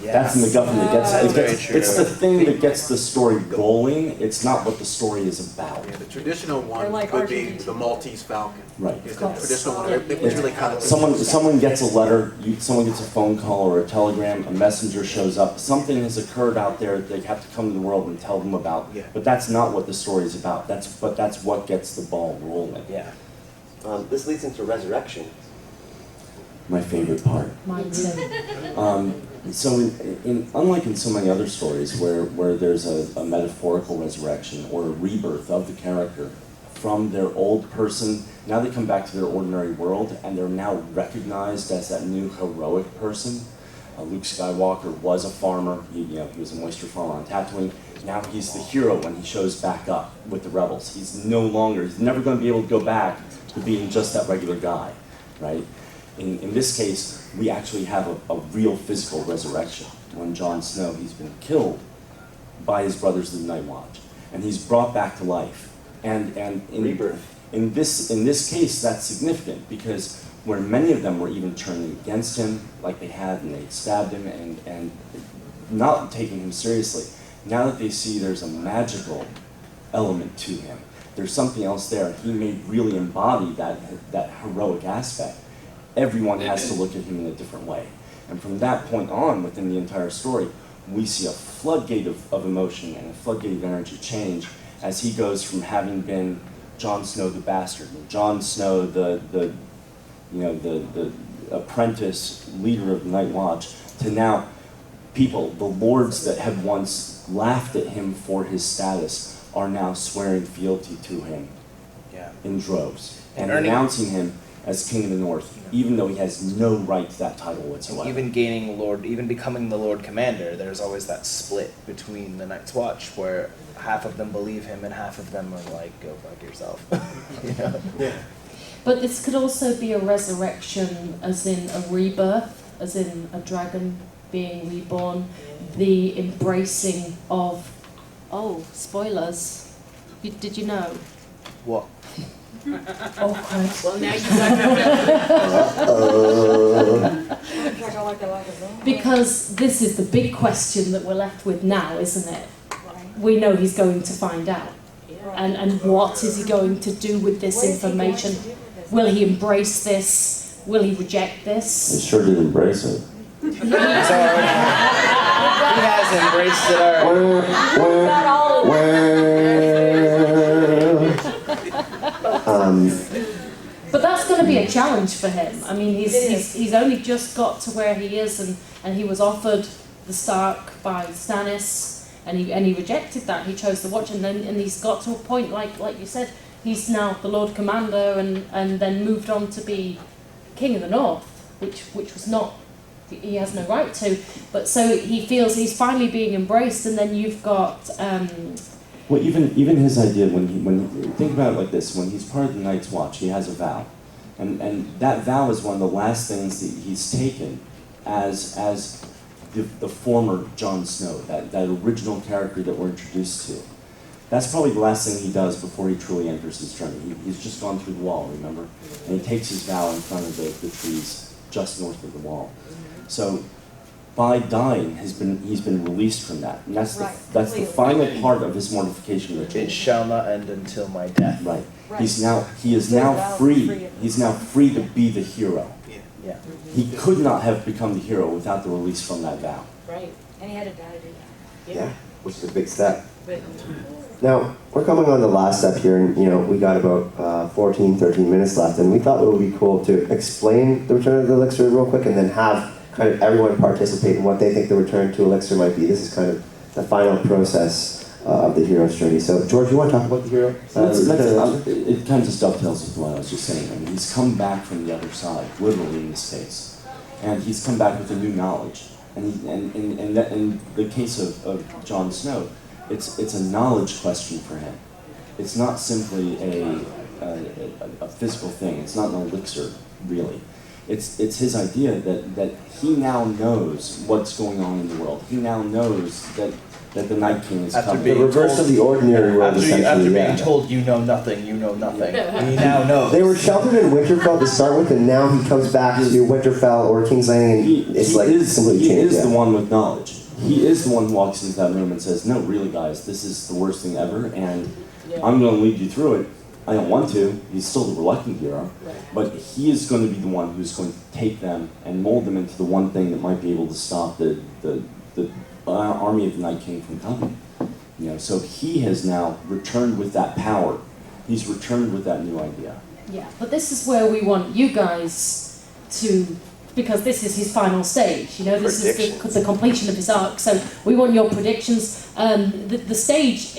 Yeah. That's the MacGuffin that That's very gets, true. it's the thing that gets the story rolling. It's not what the story is about. Yeah, the traditional They're one like would be R2-D2. the Maltese Falcon. Right. It's the traditional one. It was really kind of Someone gets a letter, someone gets a phone call or a telegram, a messenger shows up, something has occurred out there that they have to come to the world and tell them about. Yeah. But that's not what the story is about. That's what gets the ball rolling. Yeah. This leads into resurrection. My favorite part. Mine too. So unlike in so many other stories where there's a metaphorical resurrection or a rebirth of the character from their old person, now they come back to their ordinary world and they're now recognized as that new heroic person. Luke Skywalker was a farmer, he was a moisture farmer on Tatooine. Now he's the hero when he shows back up with the rebels. He's never going to be able to go back to being just that regular guy, right? In this case, we actually have a real physical resurrection. When Jon Snow, he's been killed by his brothers of the Night Watch, and he's brought back to life. And Rebirth. in this case, that's significant because where many of them were even turning against him, like they had, and they stabbed him and not taking him seriously, now that they see there's a magical element to him, there's something else there. He may really embody that heroic aspect. Everyone has to look at him in a different way. And from that point on, within the entire story, we see a floodgate of emotion and a floodgate of energy change as he goes from having been Jon Snow the bastard, Jon Snow the apprentice leader of the Night Watch, to now people, the lords that had once laughed at him for his status, are now swearing fealty to him in droves and announcing him as King of the North, even though he has no right to that title whatsoever. Even becoming the Lord Commander, there's always that split between the Night's Watch where half of them believe him and half of them are like, go fuck yourself. Yeah. But this could also be a resurrection, as in a rebirth, as in a dragon being reborn, the embracing of, spoilers. Did you know? What? Oh, Christ. Well, now you've got Because this is the big question that we're left with now, isn't it? We know he's going to find out. And what is he going to do with this information? Will he embrace this? Will he reject He this? sure did embrace it. He has embraced it But that's going to be a challenge for him. I mean, he's only just got to where he is, and he was offered the Stark by Stannis, and he rejected that. He chose the Watch, and he's got to a point, like you said, he's now the Lord Commander, and then moved on to be King of the North, which was not, he has no right to. But so he feels he's finally being embraced, and then you've got. Well, even his idea when think about it like this: when he's part of the Night's Watch, he has a vow, and that vow is one of the last things that he's taken as the former Jon Snow, that original character that we're introduced to. That's probably the last thing he does before he truly enters his journey. He's just gone through the wall, remember, and he takes his vow in front of the trees just north of the wall. So, by dying, he's been released from that, and that's the final part of his mortification ritual. It shall not end until my death. Right. He is now free. He's now free to be the hero. Yeah. He could not have become the hero without the release from that vow. Right. And he had to die to do that. Yeah, which is a big step. But Now, we're coming on the last step here, and we got about 14, 13 minutes left, and we thought it would be cool to explain the return of the elixir real quick, and then have kind of everyone participate in what they think the return to elixir might be. This is kind of the final process of the hero's journey. So, George, you want to talk about the hero? It kind of just dovetails with what I was just saying. I mean, he's come back from the other side, literally in this case, and he's come back with a new knowledge. And in the case of Jon Snow, it's a knowledge question for him. It's not simply a physical thing. It's not an elixir, really. It's his idea that he now knows what's going on in the world. He now knows that the Night King is coming. The reverse of the ordinary world, essentially. After being told you know nothing, he now knows. They were sheltered in Winterfell to start with, and now he comes back to Winterfell or King's Landing, and He completely changed. is the one with knowledge. He is the one who walks into that room and says, "No, really, guys, this is the worst thing ever, and I'm going to lead you through it. I don't want to." He's still the reluctant hero, but he is going to be the one who's going to take them and mold them into the one thing that might be able to stop the army of the Night King from coming. So he has now returned with that power. He's returned with that new idea. Yeah, but this is where we want you guys to, because this is his final stage, this is the completion of his arc, so we want your predictions. The stage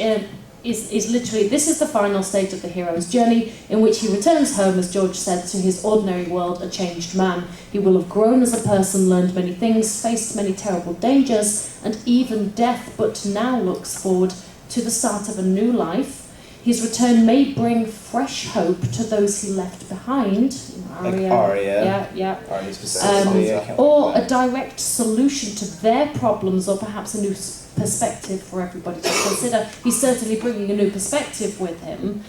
is literally, this is the final stage of the hero's journey, in which he returns home, as George said, to his ordinary world, a changed man. He will have grown as a person, learned many things, faced many terrible dangers, and even death, but now looks forward to the start of a new life. His return may bring fresh hope to those he left behind. Arya. Yeah. Arya specifically. Or a direct solution to their problems, or perhaps a new perspective for everybody to consider. He's certainly bringing a new perspective with him.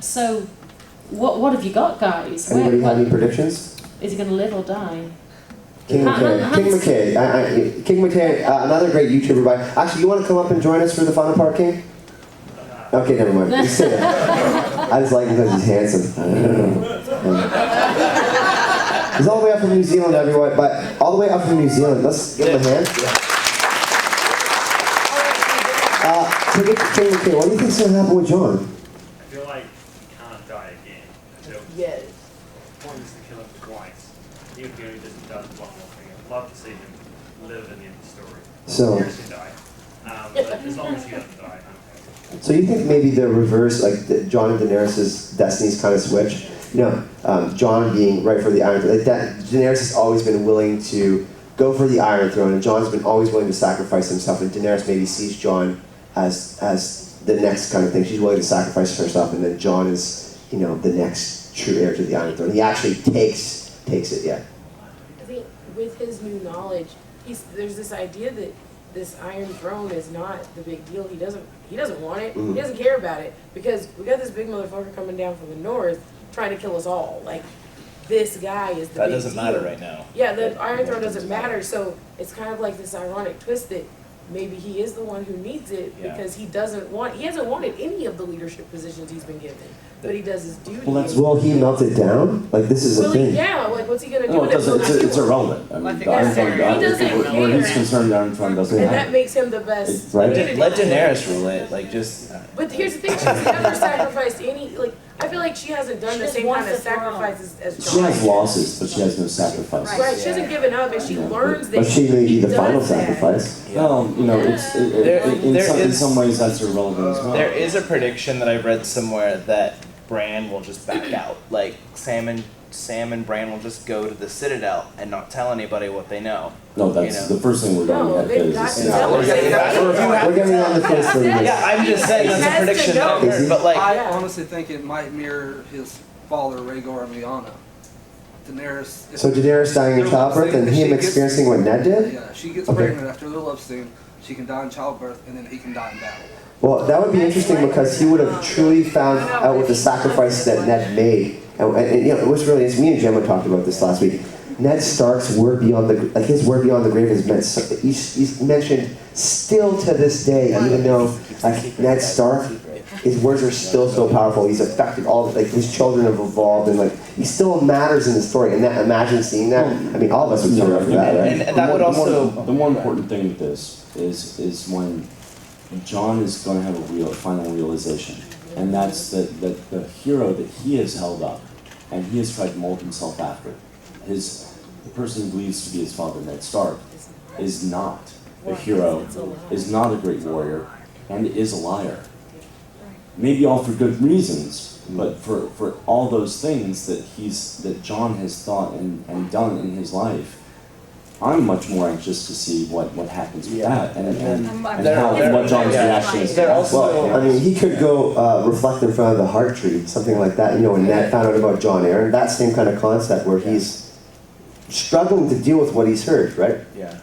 So, what have you got, guys? Anybody have any predictions? Is he going to live or die? King McKay, another great YouTuber. Actually, you want to come up and join us for the final part, King? Okay, never mind. He's sitting. I just like him because he's handsome. He's all the way up from New Zealand, everyone. But all the way up from New Zealand. Let's give him a hand. King McKay, what do you think's going to happen with Jon? I feel like he can't die again. Yes. The point is to kill him twice. Even if he only does one more thing, I'd love to see him live in the end of the story. So, seriously die. But as long as he doesn't die, I'm happy. So you think maybe the reverse, like Jon and Daenerys' destinies kind of switch? Jon being right for the Iron Throne. Like that, Daenerys has always been willing to go for the Iron Throne, and Jon's been always willing to sacrifice himself. And Daenerys maybe sees Jon as the next kind of thing. She's willing to sacrifice herself, and then Jon is, the next true heir to the Iron Throne. He actually takes it. Yeah. I think with his new knowledge, there's this idea that this Iron Throne is not the big deal. He doesn't want it. Mm-hmm. He doesn't care about it, because we got this big motherfucker coming down from the north trying to kill us all. Like, this guy is the big deal. That doesn't matter right now. Yeah, the Iron Throne doesn't matter. So it's kind of like this ironic twist that maybe he is the one who needs it, because he hasn't wanted any of the leadership positions he's been given, but he does his duty. Will he melt it down? Like, this is a thing. What's he gonna do? No, it's irrelevant. I mean, the Iron Throne, where he's concerned, the Iron Throne doesn't and have. that makes him the best. Let Daenerys rule it. But here's the thing: she's never sacrificed any. I feel like she hasn't done the same kind of sacrifices as Jon. She has losses, but she has no sacrifice. Right, she hasn't given up, and she learns that. But she may be the final does that. sacrifice. Well, in some ways that's irrelevant as well. There is a prediction that I read somewhere that Bran will just back out. Like Sam and Bran will just go to the Citadel and not tell anybody what they know. No, that's the first thing we're going to they've got to tell us. We're getting on the face for this. Yeah, I'm just saying that's a prediction that I heard, but I honestly think it might mirror his father, Rhaegar and Lyanna. Daenerys. So Daenerys dying in childbirth and him experiencing what Ned did? Yeah, she gets pregnant after the love scene. She can die in childbirth, and then he can die in battle. Well, that would be interesting, because he would have truly found out what the sacrifice that Ned made. And it was really, as me and Gemma talked about this last week, Ned Stark's word beyond his word beyond the grave is meant. He's mentioned still to this day, even though Ned Stark, his words are still so powerful. He's affected his children have evolved, and he still matters in the story. And imagine seeing that. I mean, all of us would turn after that, right? And that would also the more important thing with this is when Jon is going to have a final realization, and that's that the hero that he has held up, and he has tried to mold himself after, the person he believes to be his father, Ned Stark, is not a hero, is not a great warrior, and is a liar. Maybe all for good reasons, but for all those things that Jon has thought and done in his life, I'm much more anxious to see what happens with that and what Jon's reaction is. Well, I mean, he could go reflect in front of the heart tree, something like that. You know, when Ned found out about Jon Arryn, that same kind of concept where he's struggling to deal with what he's heard, right? Yeah.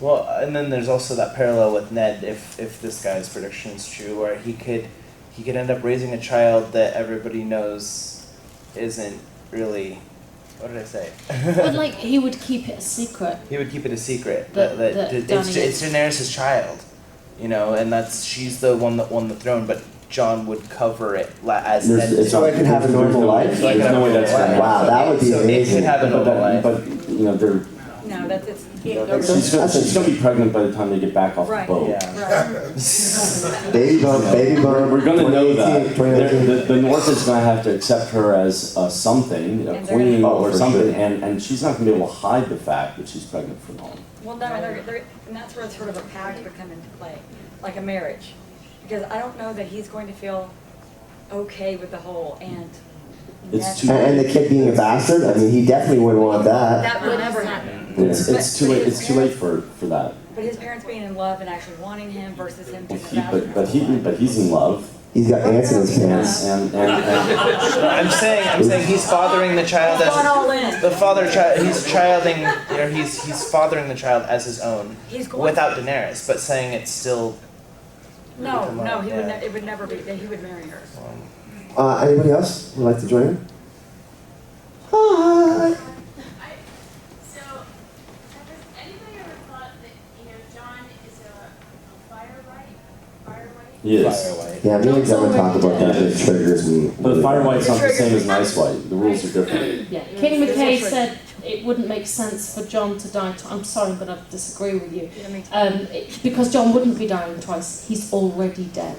Well, and then there's also that parallel with Ned, if this guy's prediction is true, where he could end up raising a child that everybody knows isn't really. What did I say? But like, he would keep it a secret. He would keep it a secret. That It's Daenerys' child, you know, and she's the one that won the throne, but Jon would cover it as Ned. So I can have a normal life? There's no way that's going to Wow, that would be amazing. It could have a normal life. But, you know, they're... No, that's She's going to be pregnant by the time they get back off the boat. Baby bump. We're going to know that. The North is going to have to accept her as something, a queen or something, and she's not going to be able to hide the fact that she's pregnant for long. Well, no, and that's where sort of a pact would come into play, like a marriage. Because I don't know that he's going to feel okay with the whole and the kid being a bastard? I mean, he definitely wouldn't want that. That would never happen. It's too late. It's too late for that. But his parents being in love and actually wanting him versus him being a bastard. But he's in love. He's got ants in his pants. And I'm saying he's fathering the child as the father child. He's fathering the child as his own without Daenerys, but saying it's still. No, he would. It would never be. He would marry her. Anybody else would like to join in? Hi. So, has anybody ever thought that, Jon is a fire white? Yes. Yeah, me and Gemma talk about that. It triggers me. But fire white's not the same as nice white. The rules are different. Yeah, King McKay said it wouldn't make sense for Jon to die. I'm sorry, but I disagree with you. Because Jon wouldn't be dying twice. He's already dead.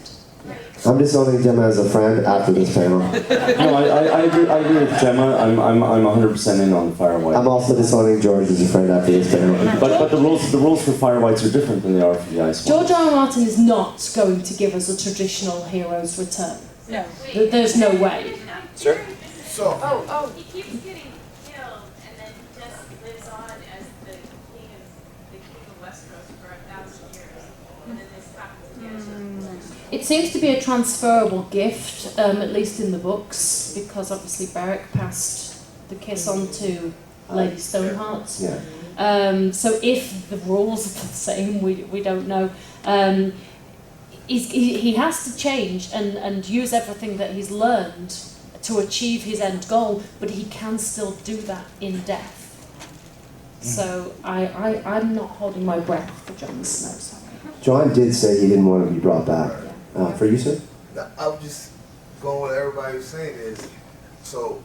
I'm disowning Gemma as a friend after this panel. No, I agree with Gemma. I'm 100% in on the fire white. I'm also disowning George as a friend after this panel. But the rules for fire whites are different than they are for the ice whites. George R. R. Martin is not going to give us a traditional hero's return. No. There's no way. Sure. So. He keeps getting killed, and then he just lives on as the king of Westeros for 1,000 years, and then this happens again. It seems to be a transferable gift, at least in the books, because obviously Beric passed the kiss on to Lady Stoneheart. Yeah. So if the rules are the same, we don't know. He has to change and use everything that he's learned to achieve his end goal, but he can still do that in death. So I'm not holding my breath for Jon Snow. Sorry. Jon did say he didn't want to be brought back. For you, sir? I was just going with what everybody was saying is, so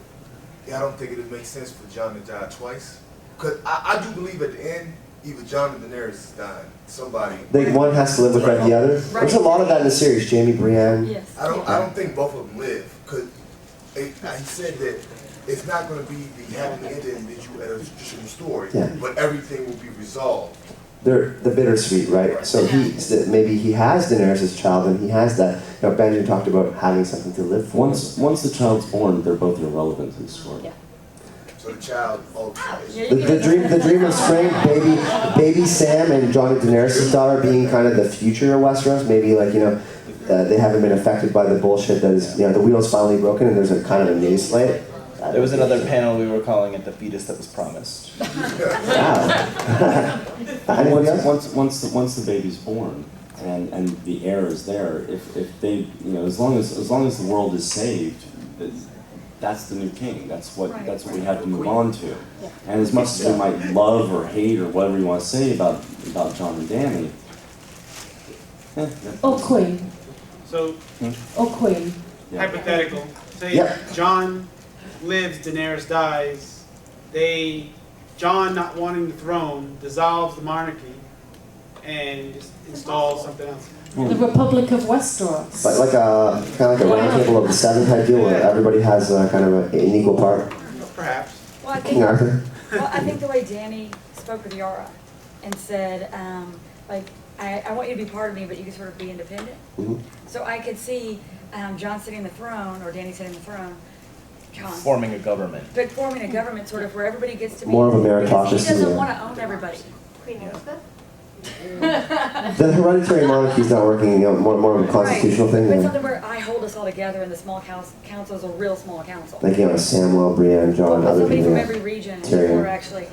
I don't think it would make sense for Jon to die twice. Because I do believe at the end, either Jon or Daenerys is dying. Somebody. One has to live without the other? There's a lot of that in the series. Jamie, Brienne. Yes. I don't think both of them live. Because he said that it's not going to be the happy ending that you at a traditional story, but everything will be resolved. They're the bittersweet, right? So maybe he has Daenerys' child, and he has that. Benjamin talked about having something to live for. Once the child's born, they're both irrelevant to the story. Yeah. So the child, the dream of spring, baby Sam and Jon and Daenerys' daughter being kind of the future of Westeros. Maybe they haven't been affected by the bullshit that is, the wheel's finally broken, and there's a kind of a new slate. There was another panel we were calling it the fetus that was promised. Wow. Once the baby's born and the heir is there, if they as long as the world is saved, that's the new king. That's what we have to move on to. Yeah. And as much as we might love or hate or whatever you want to say about Jon and Dany, Or Queen. So, Or Queen. hypothetical. Say Jon lives, Daenerys dies. Jon not wanting the throne dissolves the monarchy and just installs something else. The Republic of Westeros. But kind of like a round table of the seven type deal where everybody has kind of an equal part. Perhaps. Well, King Arthur. I think the way Dany spoke with Yara and said, I want you to be part of me, but you can sort of be independent. Mhm. So I could see John sitting in the throne, or Danny sitting in the throne, John. Forming a government. But forming a government sort of where everybody gets to be. More of a because meritocracy, he doesn't yeah. want to own everybody. Queen Elizabeth? The hereditary monarchy is not working. More of a constitutional thing. But Than, something where I hold us all together and the small council is a real small council. like Samuel, Brienne, John, Well, other somebody people. from Yeah. every region Tyrion. who are actually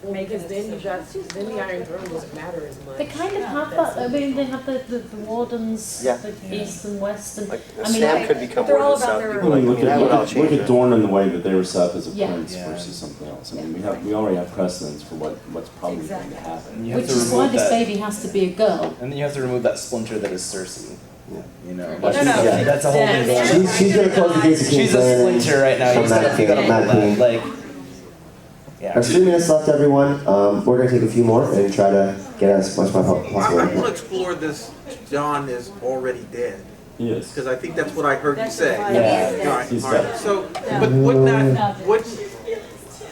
Well, because then the Iron Throne doesn't matter as much. They kind of have that. I mean, they have the wardens, Yeah. the east and west, and Like, I mean, Sam could become they're all one of the about South their- people. Like, I mean, that would all Look change at it. Dorne and the way that they were set up as a Yeah. prince Yeah. versus something else. I mean, we already have precedents for what's probably going Exactly. to happen. And you have which to is why remove this that, baby has to be a girl. and then you have to remove that splinter that is Cersei. Yeah. You know, No, no. Yeah. that's a whole Yeah. new dilemma. She's gonna close the gates of King's She's a Landing. splinter right now. From You gotta Mad pull Queen. that. Like, yeah. There's 3 minutes left, everyone. We're gonna take a few more and try to get as much as I possible. want to explore this. John is already dead, He is. because I think that's what I heard you That's say. what Yeah. All right, He's all right. dead. So, but wouldn't that,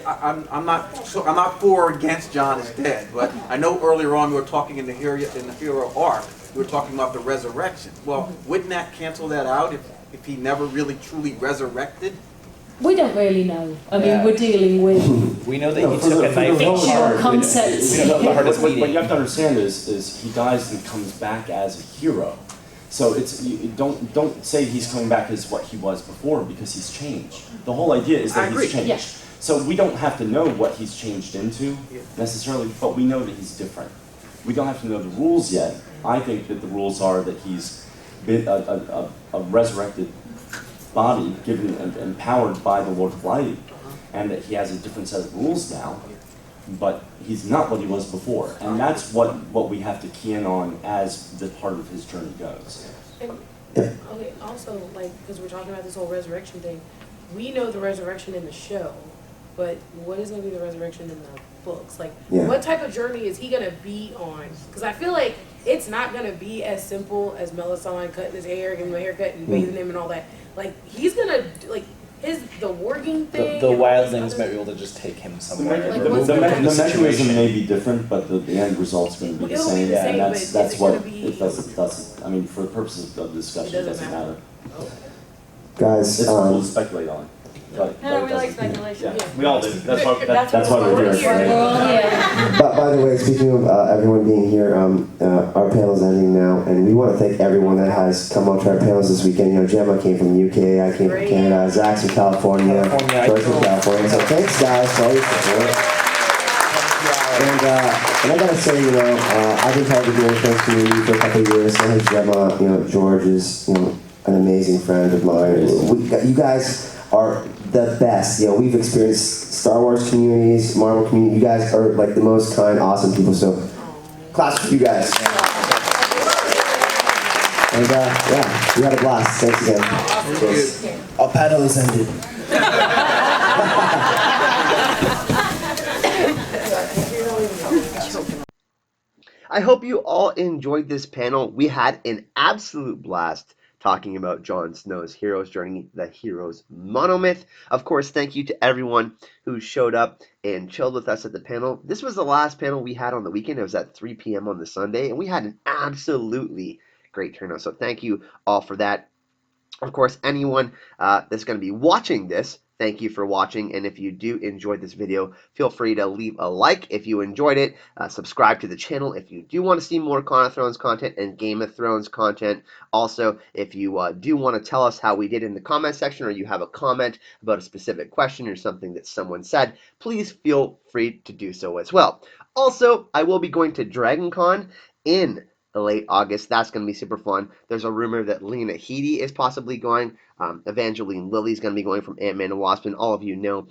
I'm not for or against John is dead, but I know earlier on we were talking in the hero arc, we were talking about the resurrection. Well, wouldn't that cancel that out if he never really truly resurrected? We don't really know. I mean, Yeah. we're dealing with We know that No, he for took the- a for the knife whole to the fictional heart. concepts. We don't know the hardest What you meeting. have to understand is he dies and comes back as a hero. So don't say he's coming back as what he was before, because he's changed. The whole idea is I that agree. he's changed. Yeah. So we don't have to know what he's changed into necessarily, but we know that he's different. We don't have to know the rules yet. I think that the rules are that he's been a resurrected body, given and empowered by the Lord of Light, and that he has a different set of rules now, but he's not what he was before. And that's what we have to key in on as the part of his journey goes. And, okay, also, like, because we're talking about this whole resurrection thing, we know the resurrection in the show, but what is going to be the resurrection in the books? Like, Yeah. what type of journey is he going to be on? Because I feel like it's not going to be as simple as Melisandre cutting his hair, giving him a haircut, and bathing him and all that. Like, he's going to, like, the working thing. The and all this wildlings other- might be able to just take him The, somewhere. Like, the, what's the, the- me- From the the mechanism situation. may be different, but the end result's going to be the It'll be same. the same, And but that's is it what gonna be- it doesn't. I mean, for the purposes of discussion, It it doesn't doesn't matter. Guys, It's cool to speculate on. But No, it we like doesn't. speculation. Yeah, we all do. That's why That's why we're here. here. right? we're all here. by the way, speaking of everyone being here, our panel's ending now, and we want to thank everyone that has come out to our panels this weekend. You know, Gemma came from the UK, I came from Canada, Zach's from California, George from California. So thanks, guys, for all your support. And I gotta say, you know, I've been part of the Game Friends community for a couple of years. So has Gemma. You know, George is, you know, an amazing friend of mine. You guys are the best. You know, we've experienced Star Wars communities, Marvel community. You guys are like the most kind, awesome people. So, claps for you guys. And yeah, we had a blast. Thanks again. Cheers. Our panel is ended. I hope you all enjoyed this panel. We had an absolute blast talking about Jon Snow's hero's journey, the hero's monomyth. Of course, thank you to everyone who showed up and chilled with us at the panel. This was the last panel we had on the weekend. It was at 3 p.m. on the Sunday, and we had an absolutely great turnout. So thank you all for that. Of course, anyone that's going to be watching this, thank you for watching. And if you do enjoy this video, feel free to leave a like if you enjoyed it. Subscribe to the channel if you do want to see more Con of Thrones content and Game of Thrones content. Also, if you do want to tell us how we did in the comment section, or you have a comment about a specific question or something that someone said, please feel free to do so as well. Also, I will be going to Dragon Con in late August. That's going to be super fun. There's a rumor that Lena Headey is possibly going. Evangeline Lilly's going to be going from Ant-Man and Wasp, and all of you know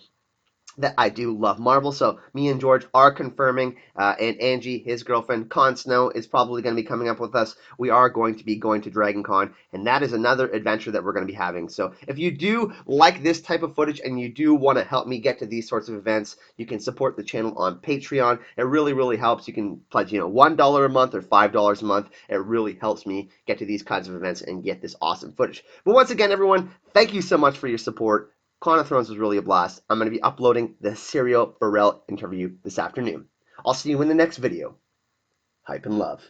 that I do love Marvel, so me and George are confirming, and Angie, his girlfriend, Jon Snow, is probably going to be coming up with us. We are going to be going to Dragon Con, and that is another adventure that we're going to be having. So if you do like this type of footage and you do want to help me get to these sorts of events, you can support the channel on Patreon. It really, really helps. You can pledge, you know, $1 a month or $5 a month. It really helps me get to these kinds of events and get this awesome footage. But once again, everyone, thank you so much for your support. Con of Thrones was really a blast. I'm going to be uploading the Serial Burrell interview this afternoon. I'll see you in the next video. Hype and love.